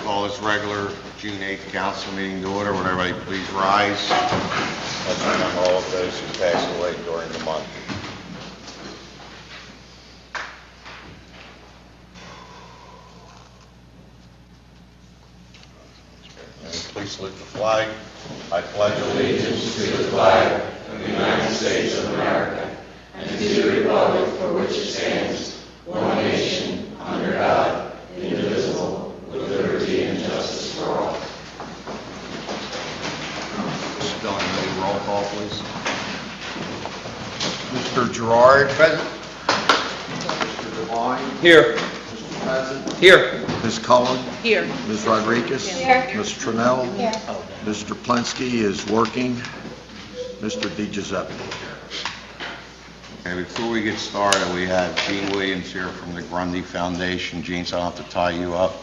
Call this regular June 8th council meeting to order. Would everybody please rise? Let's remember all of those who passed away during the month. And please salute the flag. I pledge allegiance to the flag of the United States of America and to the republic for which it stands, one nation, under God, indivisible, with liberty and justice for all. Mr. Dillon, roll call, please. Mr. Gerard. Present. Mr. Devine. Here. Mr. President. Here. Ms. Cullen. Here. Ms. Rodriguez. Here. Ms. Trinnell. Here. Mr. Plensky is working. Mr. DiGiuseppe. Okay, before we get started, we have Gene Williams here from the Grundy Foundation. Gene, so I don't have to tie you up.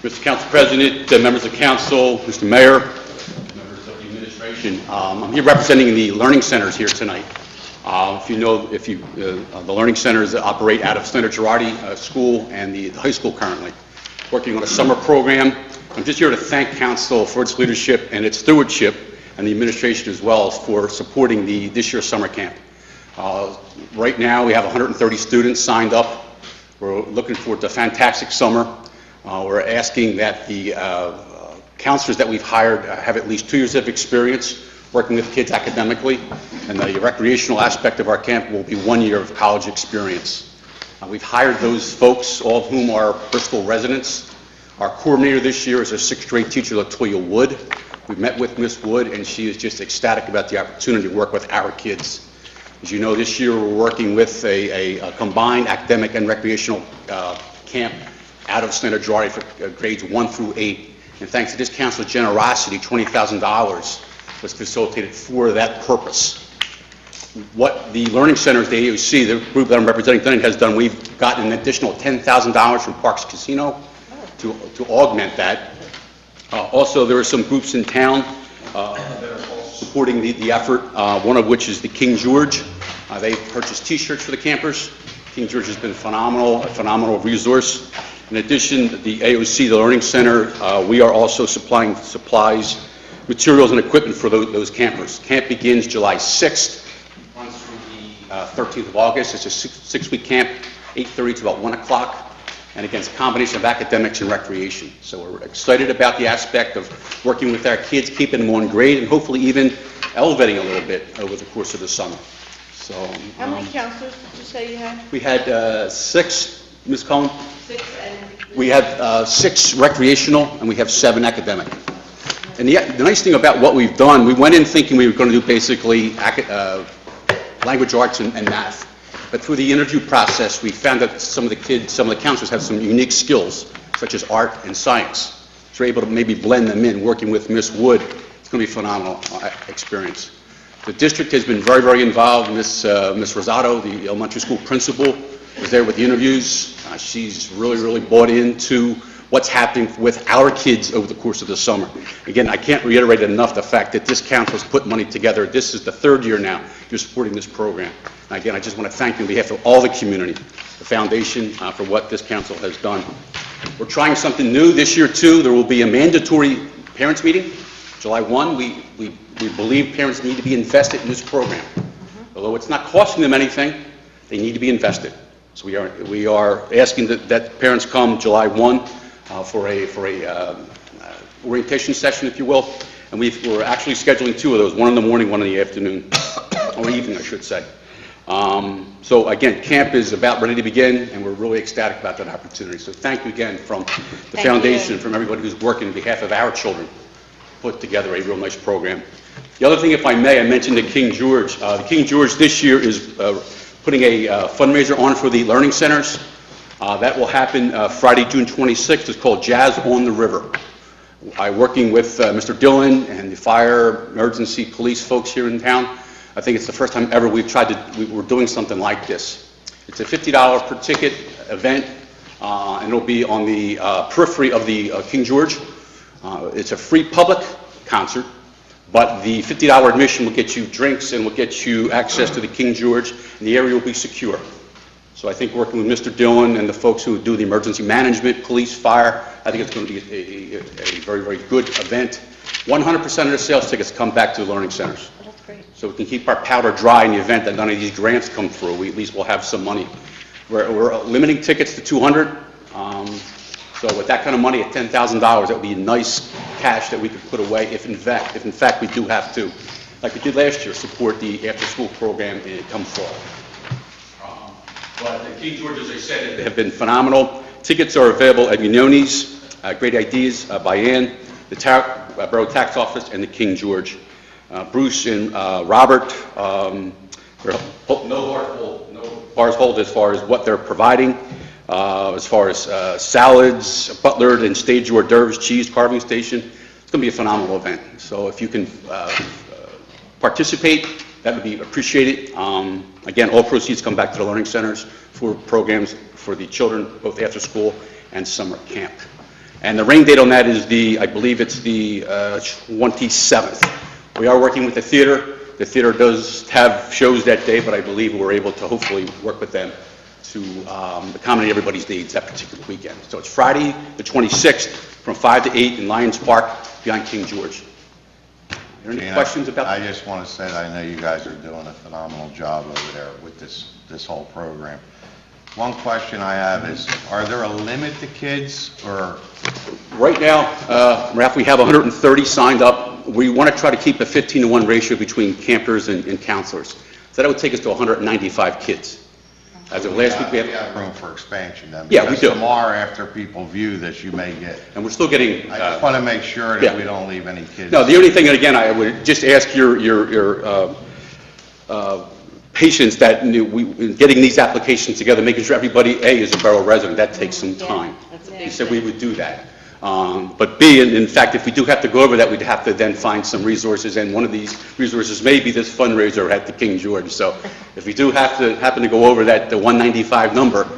Mr. Council President, members of council, Mr. Mayor, members of the administration, I'm here representing the learning centers here tonight. The learning centers operate out of Senator Girardi School and the high school currently, working on a summer program. I'm just here to thank council for its leadership and its stewardship, and the administration as well, for supporting this year's summer camp. Right now, we have 130 students signed up. We're looking forward to a fantastic summer. We're asking that the counselors that we've hired have at least 2 years of experience working with kids academically, and the recreational aspect of our camp will be 1 year of college experience. We've hired those folks, all of whom are Bristol residents. Our coordinator this year is a 6th grade teacher, Latoya Wood. We've met with Miss Wood, and she is just ecstatic about the opportunity to work with our kids. As you know, this year we're working with a combined academic and recreational camp out of Senator Girardi for grades 1 through 8. And thanks to this council's generosity, $20,000 was facilitated for that purpose. What the Learning Centers, the AOC, the group that I'm representing tonight, has done, we've gotten an additional $10,000 from Parks Casino to augment that. Also, there are some groups in town that are also supporting the effort, one of which is the King George. They've purchased T-shirts for the campers. King George has been phenomenal, a phenomenal resource. In addition, the AOC, the Learning Center, we are also supplying supplies, materials, and equipment for those campers. Camp begins July 6th, runs through the 13th of August. It's a six-week camp, 8:30 to about 1 o'clock, and again, it's a combination of academics and recreation. So we're excited about the aspect of working with our kids, keeping them on grade, and hopefully even elevating a little bit over the course of the summer. So, How many counselors did you say you had? we had 6, Ms. Cullen? 6 and... We have 6 recreational, and we have 7 academic. And the nice thing about what we've done, we went in thinking we were going to do basically language arts and math. But through the interview process, we found that some of the counselors have some unique skills, such as art and science. So we're able to maybe blend them in, working with Miss Wood. It's going to be a phenomenal experience. The district has been very, very involved. Miss Rosato, the elementary school principal, was there with the interviews. She's really, really bought into what's happening with our kids over the course of the summer. Again, I can't reiterate enough the fact that this council has put money together. This is the 3rd year now you're supporting this program. And again, I just want to thank you on behalf of all the community, the foundation, for what this council has done. We're trying something new this year too. There will be a mandatory parents meeting, July 1. We believe parents need to be invested in this program. Although it's not costing them anything, they need to be invested. So we are asking that parents come July 1 for a orientation session, if you will. And we're actually scheduling 2 of those, one in the morning, one in the afternoon, or evening, I should say. So again, camp is about ready to begin, and we're really ecstatic about that opportunity. So thank you again from the foundation and from everybody who's working on behalf of our children, put together a real nice program. The other thing, if I may, I mentioned the King George. The King George this year is putting a fundraiser on for the learning centers. That will happen Friday, June 26th. It's called Jazz on the River. I'm working with Mr. Dillon and the fire, emergency, police folks here in town. I think it's the first time ever we're doing something like this. It's a $50 per ticket event, and it'll be on the periphery of the King George. It's a free public concert, but the $50 admission will get you drinks and will get you access to the King George, and the area will be secure. So I think working with Mr. Dillon and the folks who do the emergency management, police, fire, I think it's going to be a very, very good event. 100% of the sales tickets come back to the learning centers. Oh, that's great. So we can keep our powder dry in the event that none of these grants come through. We at least will have some money. We're limiting tickets to 200. So with that kind of money at $10,000, that would be nice cash that we could put away if in fact we do have to, like we did last year, support the after-school program come fall. But the King George, as I said, have been phenomenal. Tickets are available at Unoni's, Great Ideas by Ann, the Borough Tax Office, and the King George. Bruce and Robert, no bars hold as far as what they're providing, as far as salads, butlered and stage hors d'oeuvres, cheese carving station. It's going to be a phenomenal event. So if you can participate, that would be appreciated. Again, all proceeds come back to the learning centers for programs for the children, both after school and summer camp. And the rain date on that is I believe it's the 27th. We are working with the theater. The theater does have shows that day, but I believe we're able to hopefully work with them to accommodate everybody's needs that particular weekend. So it's Friday, the 26th, from 5 to 8 in Lions Park, behind King George. Are there any questions about I that? just want to say that I know you guys are doing a phenomenal job over there with this whole program. One question I have is, are there a limit to kids, or? Right now, Ralph, we have 130 signed up. We want to try to keep a 15-to-1 ratio between campers and counselors. So that would take us to 195 kids. As of last week, we We have, have room for expansion then? Yeah, we do. Because tomorrow, after people view this, you may get, and we're still getting... I just want to make sure yeah. that we don't leave any kids. No, the only thing, and again, I would just ask your patience that in getting these applications together, making sure everybody, A, is a borough resident, that takes some time. That's a We big said we thing. would do that. But B, in fact, if we do have to go over that, we'd have to then find some resources, and one of these resources may be this fundraiser at the King George. So if we do happen to go over the 195 number,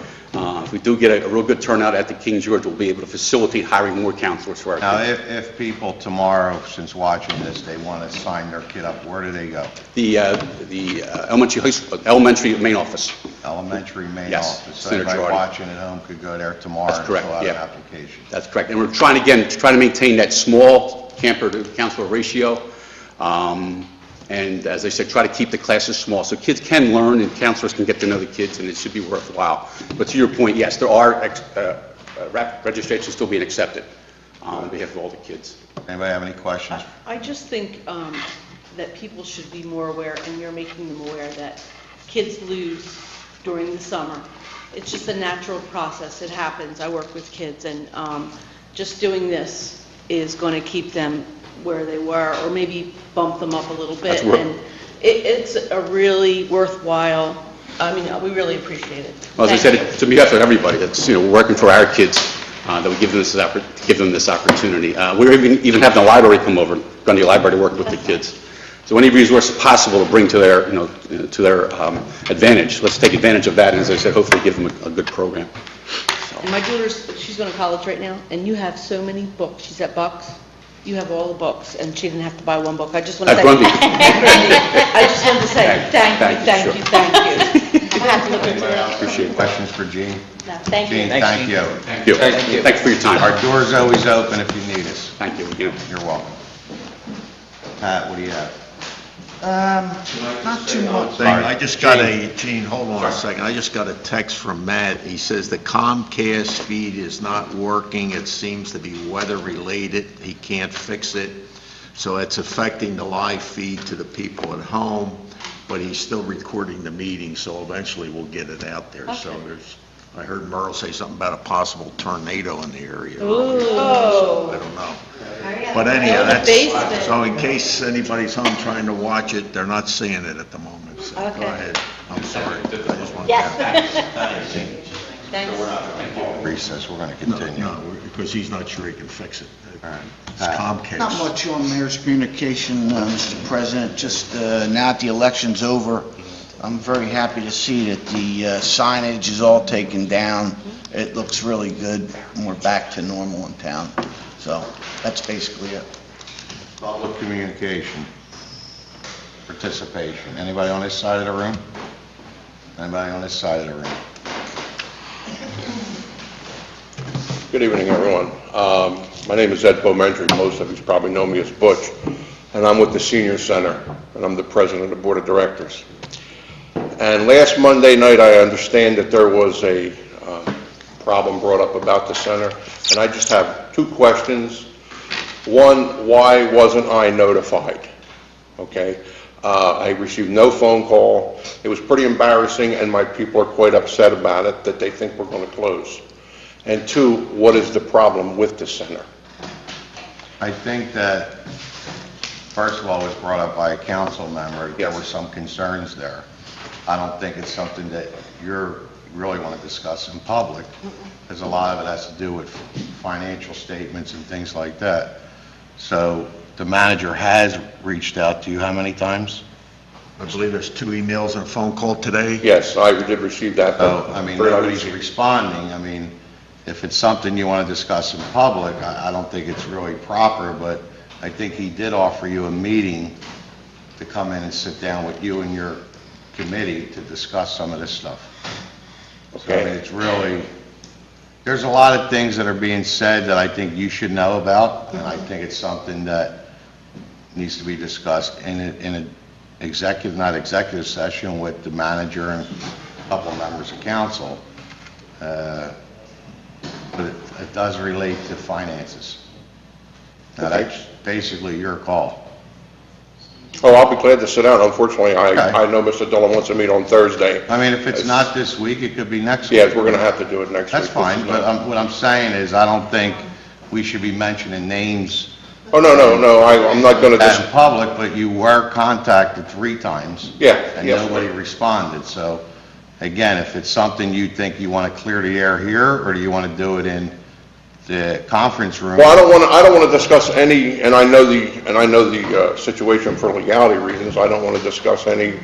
if we do get a real good turnout at the King George, we'll be able to facilitate hiring more counselors for our Now, kids. if people tomorrow, since watching this, they want to sign their kid up, where do they go? The elementary main office. Elementary main Yes, office? So Senator everybody Girardi. watching at home could go there tomorrow That's correct, and fill out an yeah. application? That's correct. And we're trying, again, to maintain that small camper to counselor ratio. And as I said, try to keep the classes small so kids can learn and counselors can get to know the kids, and it should be worthwhile. But to your point, yes, there are registrations still being accepted on behalf of all the kids. Anybody have any questions? I just think that people should be more aware, and you're making them aware, that kids lose during the summer. It's just a natural process. It happens. I work with kids, and just doing this is going to keep them where they were, or maybe bump them up a little bit. That's right. And it's a really worthwhile, I mean, we really appreciate it. Well, as I Thank said, you. to be honest with everybody, that's, we're working for our kids, that we give them this opportunity. We're even having the library come over, going to the library to work with the kids. So any resource possible to bring to their, to their advantage, let's take advantage of that, and as I said, hopefully give them a good program. And my daughter's, she's going to college right now, and you have so many books. She's at Bucks. You have all the books, and she didn't have to buy one book. I just want to At say... Grundy. I just wanted to say, thank you. I have to look into it. Appreciate it. Questions for Gene? No, thank you. Gene, thank you. Thank you. Thanks for your time. Our door's always open if you need us. Thank you again. You're welcome. Pat, what do you have? Not too much. Sorry. I just got Gene, hold on a second. I just got a text from Matt. He says the Comcast feed is not working. It seems to be weather-related. He can't fix it. So it's affecting the live feed to the people at home, but he's still recording the meeting, so eventually we'll get it out there. So Okay. I heard Merle say something about a possible tornado in the area. Oh. I don't know. But anyhow, Oh, the that's, basement. so in case anybody's home trying to watch it, they're not seeing it at the moment, so go Okay. ahead. I'm sorry. I just wanted to- Yes. Thanks. Recess, we're going to No, continue. no, because he's not sure he can fix it. All right. It's Pat. Comcast. Not much on Mayor's communication, Mr. President, just now that the election's over, I'm very happy to see that the signage is all taken down. It looks really good, and we're back to normal in town. So that's basically it. Public communication, participation. Anybody on this side of the room? Anybody on this side of the room? Good evening, everyone. My name is Ed Beaumentry. Most of you probably know me as Butch, and I'm with the Senior Center, and I'm the president of the Board of Directors. And last Monday night, I understand that there was a problem brought up about the center, and I just have two questions. One, why wasn't I notified? Okay? I received no phone call. It was pretty embarrassing, and my people are quite upset about it, that they think we're going to close. And two, what is the problem with the center? I think that, first of all, it was brought up by a council member. There Yes. were some concerns there. I don't think it's something that you really want to discuss in public, because a lot of it has to do with financial statements and things like that. So the manager has reached out to you how many times? I believe there's 2 emails and a phone call today. Yes, I did receive that. So, I mean, nobody's responding. I mean, if it's something you want to discuss in public, I don't think it's really proper, but I think he did offer you a meeting to come in and sit down with you and your committee to discuss some of this stuff. So, I mean, it's really, there's a lot of things that are being said that I think you should know about, and I think it's something that needs to be discussed in an executive, not executive session with the manager and a couple of members of council. But it does relate to finances. Now, Okay. that's basically your call. Oh, I'll be glad to sit down. Unfortunately, Okay. I know Mr. Dillon wants to meet on Thursday. I mean, if it's not this week, it could be next week. Yeah, we're going to have to do it next week. That's fine, but what I'm saying is, I don't think we should be mentioning names Oh, no, I'm not going to in public, but you were contacted 3 times. Yeah, And yes. nobody responded, so, again, if it's something you think you want to clear the air here, or do you want to do it in the conference room? Well, I don't want to discuss any, and I know the situation for legality reasons. I don't want to discuss any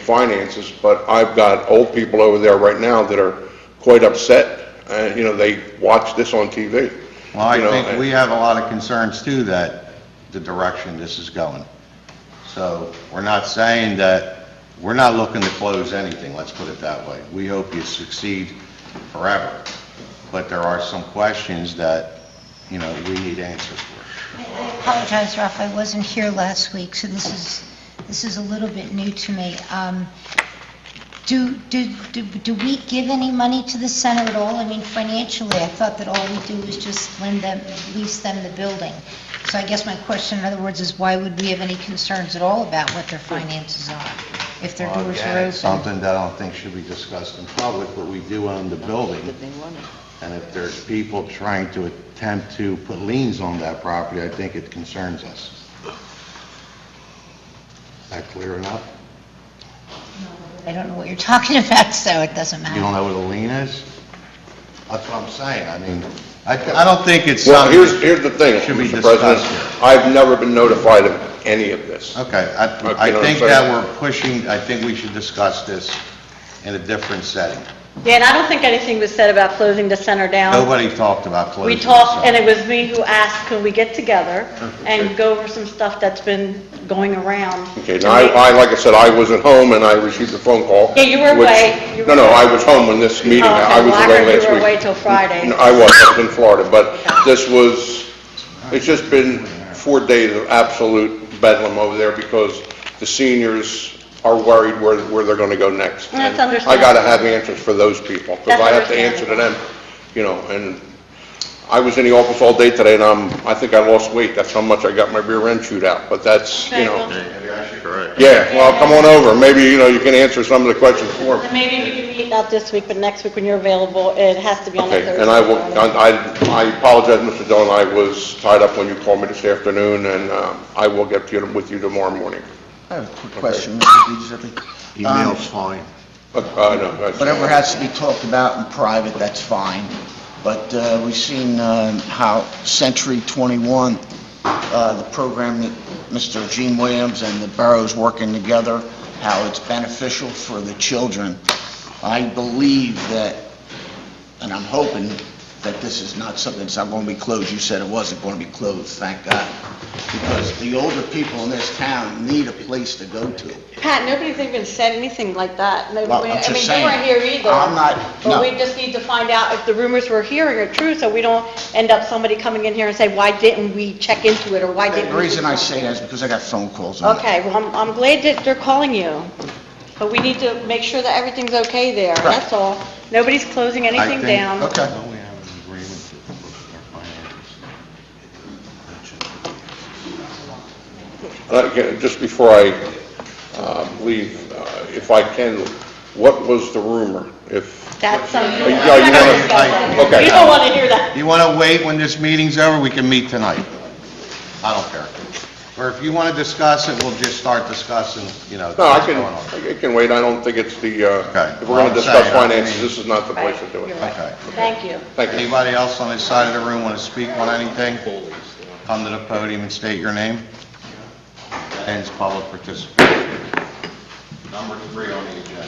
finances, but I've got old people over there right now that are quite upset, and, they watch this on TV. Well, I think and- we have a lot of concerns too, that the direction this is going. So we're not saying that, we're not looking to close anything, let's put it that way. We hope you succeed forever. But there are some questions that, we need answers for. I apologize, Ralph, I wasn't here last week, so this is a little bit new to me. Do we give any money to the center at all? I mean, financially, I thought that all we do is just lease them the building. So I guess my question, in other words, is why would we have any concerns at all about what their finances are, if their Well, doors again, are it's open? something that I don't think should be discussed in public, but we do own the building. And if there's people trying to attempt to put liens on that property, I think it concerns us. Is that clear enough? I don't know what you're talking about, so it doesn't matter. You don't know what a lien is? That's what I'm saying. I mean, I don't think it's Well, something... here's the thing, Should be Mr. President. discussed here. I've never been notified of any of this. Okay, I You know what I'm think saying? that we're pushing, I think we should discuss this in a different setting. Yeah, and I don't think anything was said about closing the center down. Nobody talked about closing. We talked, the and center. it was me who asked, could we get together and go over some stuff that's been going around? Okay, to now, make- like I said, I was at home and I received a phone call. Yeah, you were which- away. You were No, I away. was home when this meeting, Oh, okay. I was Well, I away heard you last were week. away till Friday. No, I was in Florida, but it's just been 4 days of absolute bedlam over there because the seniors are worried where they're going to go next. That's And understandable. I got to have answers for those people, because That's I have to answer to them, and I was in the office all day today, and I think I lost weight, that's how much I got my rear end chewed out, but that's, Okay, well, yeah, well, come on over, maybe, you can answer some of the questions for me. then maybe we can meet not this week, but next week when you're available. It has to be on a Okay, Thursday. and I apologize, Mr. Dillon, I was tied up when you called me this afternoon, and I will get with you tomorrow morning. I have a quick question, Mr. Giuseppe. Email's fine. No, that's... Whatever has to be talked about in private, that's fine. But we've seen how Century 21, the program that Mr. Gene Williams and the borough's working together, how it's beneficial for the children. I believe that, and I'm hoping that this is not something that's not going to be closed. You said it wasn't going to be closed, thank God. Because the older people in this town need a place to go to. Pat, nobody's even said anything like that. Well, I'm Nobody, just I mean, saying. you weren't here either. I'm not- But no. we just need to find out if the rumors we're hearing are true, so we don't end up somebody coming in here and say, why didn't we check into it, or why didn't The we... reason I say that is because I got phone calls on that. Okay, well, I'm glad that they're calling you, but we need to make sure that everything's okay there, that's all. Nobody's closing I anything think- down. Okay. Don't we have an agreement to book our finances? Again, just before I leave, if I can, what was the rumor? If, That's something... Yeah, you wanna- okay. We don't want to hear that. You want to wait when this meeting's over, we can meet tonight. I don't care. Or if you want to discuss it, we'll just start discussing, no, I what's going on. can wait, I don't think it's the, Okay. if we're going to discuss Well, I'm saying, finances, this is not the place to do it. You're right. Okay. Thank you. Thank you. Anybody else on this side of the room want to speak on anything? Come to the podium and state your name. Ends public participation. Number 3 on the agenda.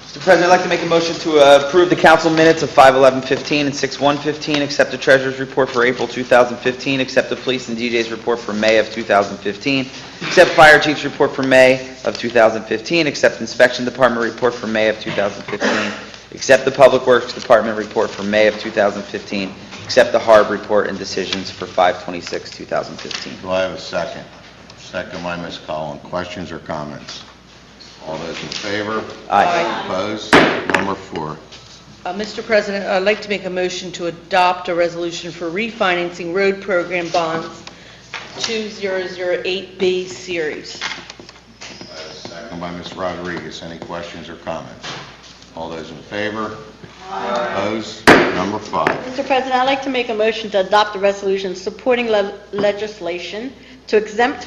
Mr. President, I'd like to make a motion to approve the council minutes of 5/11/15 and 6/1/15, accept the treasurer's report for April 2015, accept the police and DJ's report for May of 2015, accept fire chief's report for May of 2015, accept inspection department report for May of 2015, accept the public works department report for May of 2015, accept the HARB report and decisions for 5/26/2015. Do I have a second? Second by Ms. Cullen. Questions or comments? All those in favor? Aye. Opposed? Number 4. Mr. President, I'd like to make a motion to adopt a resolution for refinancing road program bonds 2008B series. Second by Ms. Rodriguez. Any questions or comments? All those in favor? Opposed? Number 5. Mr. President, I'd like to make a motion to adopt a resolution supporting legislation to exempt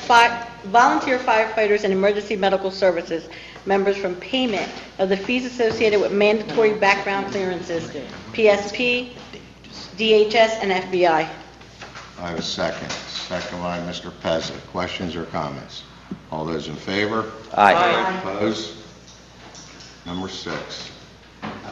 volunteer firefighters and emergency medical services members from payment of the fees associated with mandatory background clearances, PSP, DHS, and FBI. I have a second. Second by Mr. Pezza. Questions or comments? All those in favor? Aye. Opposed? Number 6.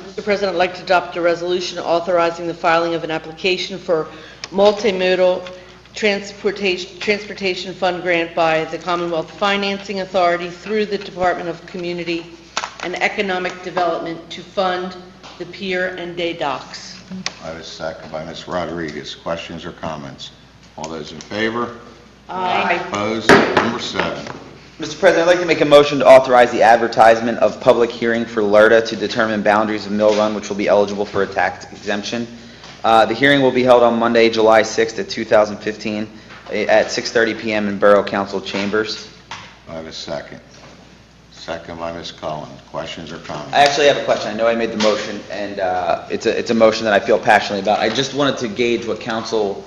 Mr. President, I'd like to adopt a resolution authorizing the filing of an application for multimodal transportation fund grant by the Commonwealth Financing Authority through the Department of Community and Economic Development to fund the pier and day docks. I have a second by Ms. Rodriguez. Questions or comments? All those in favor? Aye. Opposed? Number 7. Mr. President, I'd like to make a motion to authorize the advertisement of public hearing for LERTA to determine boundaries of Mill Run, which will be eligible for a tax exemption. The hearing will be held on Monday, July 6th of 2015 at 6:30 p.m. in Borough Council Chambers. I have a second. Second by Ms. Cullen. Questions or comments? I actually have a question. I know I made the motion, and it's a motion that I feel passionately about. I just wanted to gauge what council's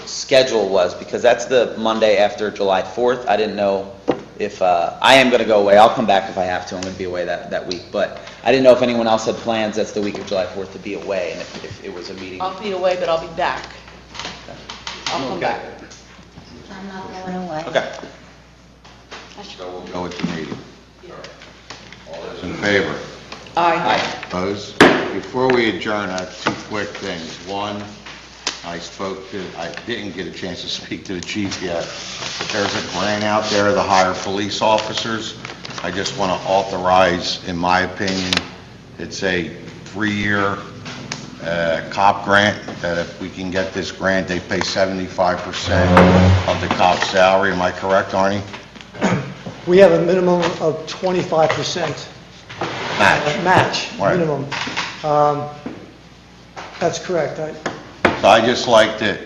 schedule was, because that's the Monday after July 4th. I didn't know if, I am going to go away. I'll come back if I have to. I'm going to be away that week. But I didn't know if anyone else had plans. That's the week of July 4th to be away, and if it was a meeting. I'll be away, but I'll be back. I'll come back. I'm not going away. Okay. So we'll go with the meeting. All those in favor? Aye. Opposed? Before we adjourn, I have 2 quick things. One, I didn't get a chance to speak to the chief yet, but there's a grant out there to hire police officers. I just want to authorize, in my opinion, it's a 3-year cop grant, that if we can get this grant, they pay 75% of the cop's salary. Am I correct, Arnie? We have a minimum of 25% match, Right. minimum. That's correct. So I just like to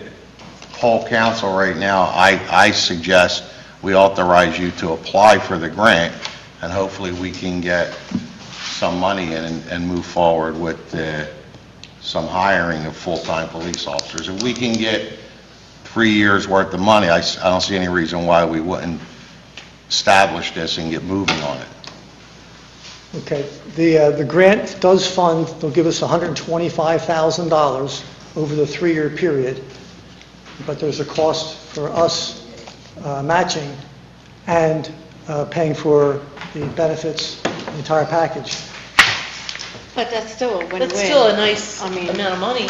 poll council right now, I suggest we authorize you to apply for the grant, and hopefully we can get some money in and move forward with some hiring of full-time police officers. If we can get 3 years' worth of money, I don't see any reason why we wouldn't establish this and get moving on it. Okay, the grant does fund, they'll give us $125,000 over the 3-year period, but there's a cost for us matching and paying for the benefits, the entire package. But that's still a win-win. That's still a nice I mean- amount of money.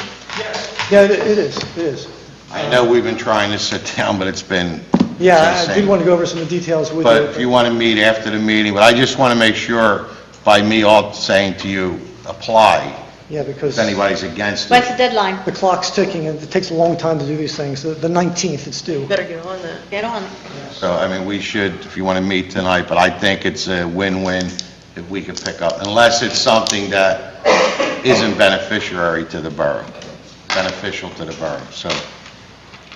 Yeah, it is. I know we've been trying to sit down, but it's been Yeah, I insane. did want to go over some of the details with you. But if you want to meet after the meeting, but I just want to make sure by me all saying to you, apply, Yeah, because if anybody's against When's the it. deadline? the clock's ticking, and it takes a long time to do these things. The 19th, it's due. Better get on that. Get on it. So, I mean, we should, if you want to meet tonight, but I think it's a win-win if we can pick up, unless it's something that isn't beneficial to the borough. So,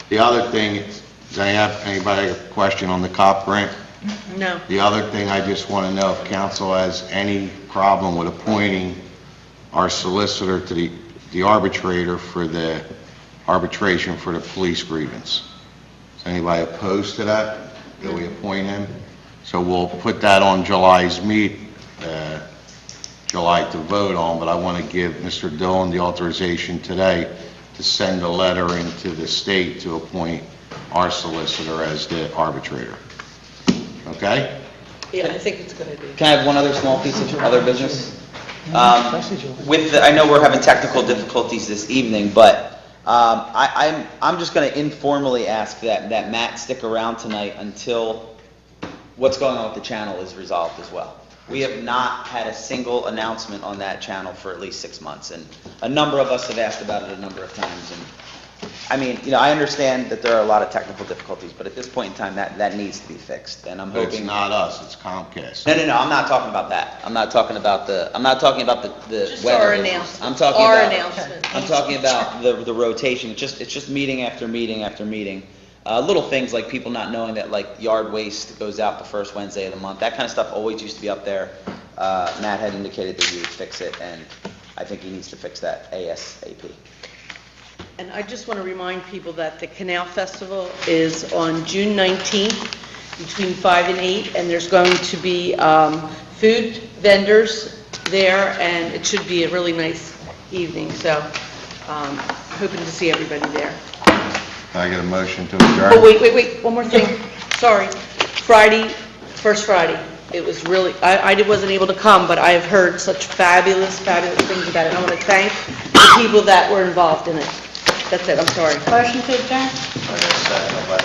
the other thing, does anybody have a question on the COP grant? No. The other thing, I just want to know if council has any problem with appointing our solicitor to the arbitrator for the arbitration for the police grievance. Is anybody opposed to that, that we appoint him? So we'll put that on July to vote on, but I want to give Mr. Dillon the authorization today to send a letter into the state to appoint our solicitor as the arbitrator. Okay? Yeah, I think it's going to be. Can I have one other small piece of other business? Especially July. I know we're having technical difficulties this evening, but I'm just going to informally ask that Matt stick around tonight until what's going on with the channel is resolved as well. We have not had a single announcement on that channel for at least 6 months, and a number of us have asked about it a number of times. And I mean, I understand that there are a lot of technical difficulties, but at this point in time, that needs to be fixed, and I'm But it's hoping... not us, it's Comcast. No, I'm not talking about that. I'm not talking about the Just weather our business. announcement. I'm talking Our about... announcement. I'm talking about the rotation. It's just meeting after meeting after meeting. Little things like people not knowing that like yard waste goes out the first Wednesday of the month. That kind of stuff always used to be up there. Matt had indicated that he would fix it, and I think he needs to fix that ASAP. And I just want to remind people that the Canal Festival is on June 19th between 5 and 8, and there's going to be food vendors there, and it should be a really nice evening. So hoping to see everybody there. Can I get a motion to adjourn? Oh, wait, one more thing. Sorry. First Friday, it was really, I wasn't able to come, but I have heard such fabulous things about it. I want to thank the people that were involved in it. That's it, I'm sorry. Motion to adjourn? I got a second, but-